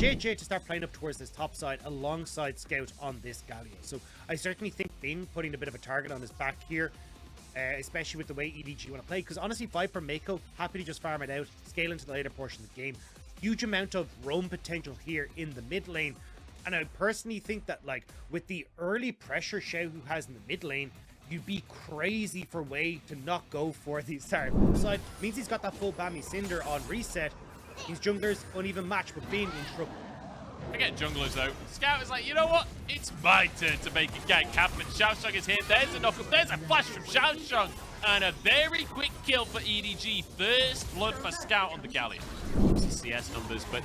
JJ to start playing up towards this top side alongside Scout on this Galio. So I certainly think Bin putting a bit of a target on his back here, especially with the way EDG want to play. Because honestly, Viper, Mako, happy to just farm it out, scale into the later portion of the game. Huge amount of roam potential here in the mid lane. And I personally think that, like, with the early pressure Xiao Hu has in the mid lane, you'd be crazy for Wei to not go for the side. Means he's got that full Bammy Cinder on reset. His jungler's uneven match, but being in trouble. Forget junglers though. Scout is like, you know what? It's my turn to make a gank happen. Xiaosheng is here. There's a knockup. There's a flash from Xiaosheng. And a very quick kill for EDG. First blood for Scout on the Galleon. CS numbers, but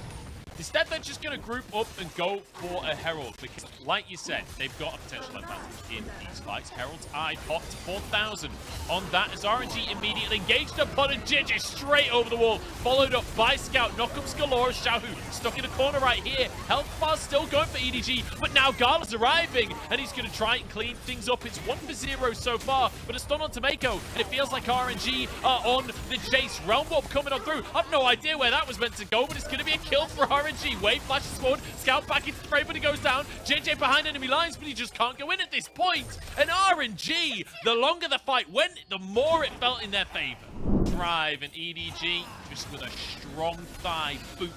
instead they're just going to group up and go for a Herald. Because, like you said, they've got a potential advantage in these fights. Herald's eye popped 4,000 on that as RNG immediately engaged upon a JJ straight over the wall. Followed up by Scout. Knockups galore. Xiao Hu stuck in a corner right here. Health bar still going for EDG, but now Gala's arriving and he's going to try and clean things up. It's 1-0 so far, but a stun on Mako, and it feels like RNG are on the chase. Realm Warp coming on through. I've no idea where that was meant to go, but it's going to be a kill for RNG. Wave flashes forward. Scout back into spray, but he goes down. JJ behind enemy lines, but he just can't go in at this point. And RNG, the longer the fight went, the more it felt in their favor. Drive and EDG just with a strong thigh boot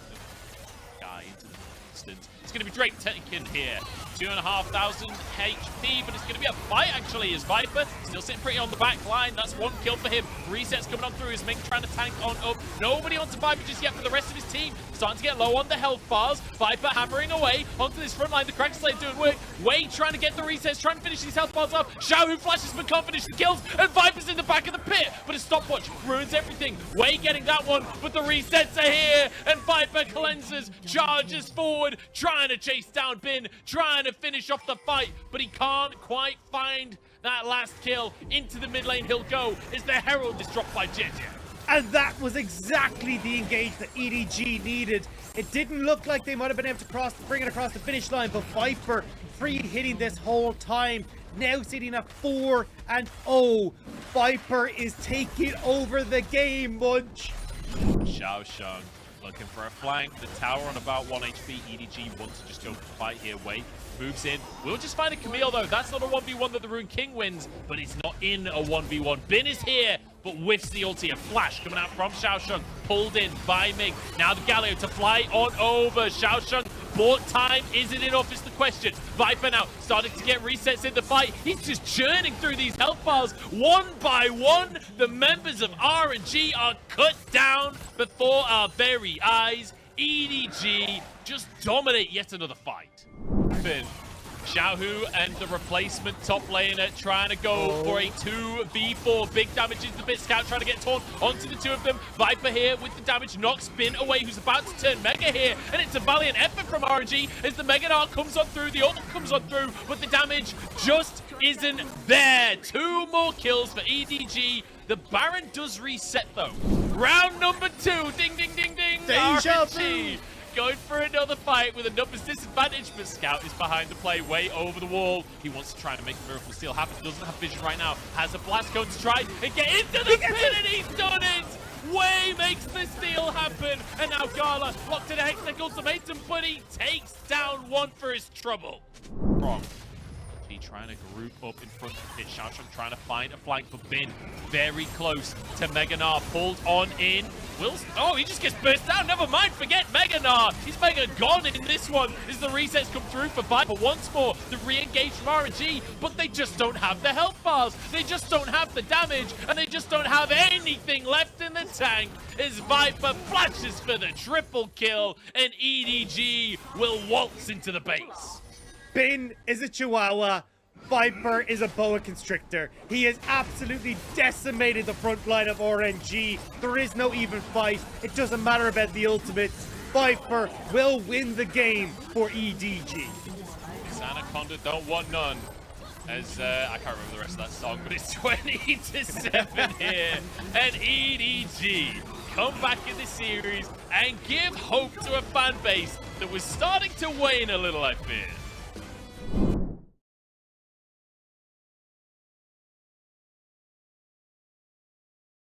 guy into the distance. It's going to be Drake taken here. 2,500 HP, but it's going to be a fight actually as Viper still sitting pretty on the back line. That's one kill for him. Resets coming on through as Ming trying to tank on up. Nobody onto Viper just yet for the rest of his team. Starting to get low on the health bars. Viper hammering away onto this front line. The Crack Slave doing work. Wei trying to get the resets, trying to finish these health bars up. Xiao Hu flashes but can't finish the kills. And Viper's in the back of the pit, but a stopwatch ruins everything. Wei getting that one, but the resets are here. And Viper cleanses, charges forward, trying to chase down Bin, trying to finish off the fight, but he can't quite find that last kill. Into the mid lane he'll go as the Herald is dropped by JJ. And that was exactly the engage that EDG needed. It didn't look like they might have been able to bring it across the finish line, but Viper free hitting this whole time. Now sitting at 4-0. Viper is taking over the game, Munch. Xiaosheng looking for a flank. The tower on about 1 HP. EDG wants to just go for the fight here. Wei moves in. We'll just find a Camille though. That's not a 1v1 that the Rune King wins, but it's not in a 1v1. Bin is here, but whiffs the ulti. A flash coming out from Xiaosheng, pulled in by Ming. Now the Galio to fly on over. Xiaosheng bought time. Is it enough is the question. Viper now starting to get resets in the fight. He's just churning through these health bars one by one. The members of RNG are cut down before our very eyes. EDG just dominate yet another fight. Finn. Xiao Hu and the replacement top laner trying to go for a 2v4. Big damage into the bit. Scout trying to get torn onto the two of them. Viper here with the damage. Knocks Bin away, who's about to turn Mega here. And it's a valiant effort from RNG as the Mega Dart comes on through. The ult comes on through, but the damage just isn't there. 2 more kills for EDG. The Baron does reset though. Round number 2. Ding, ding, ding, ding. RNG going for another fight with a numbers disadvantage, but Scout is behind the play, way over the wall. He wants to try to make the miracle steal happen. Doesn't have vision right now. Has a blast going to try and get into the pit, and he's done it! Wei makes the steal happen, and now Gala locked in a Hextech ultimatum, but he takes down one for his trouble. Wrong. Trying to group up in front of it. Xiaosheng trying to find a flank for Bin. Very close to Meganar. Pulled on in. Oh, he just gets burst down. Never mind. Forget Meganar. He's Mega gone in this one as the resets come through for Viper once more. The re-engage from RNG, but they just don't have the health bars. They just don't have the damage, and they just don't have anything left in the tank as Viper flashes for the triple kill, and EDG will waltz into the base. Bin is a Chihuahua. Viper is a boa constrictor. He has absolutely decimated the front line of RNG. There is no even fight. It doesn't matter about the ultimates. Viper will win the game for EDG. Anaconda don't want none. As I can't remember the rest of that song, but it's 20-7 here. And EDG come back in the series and give hope to a fan base that was starting to wane a little, I fear.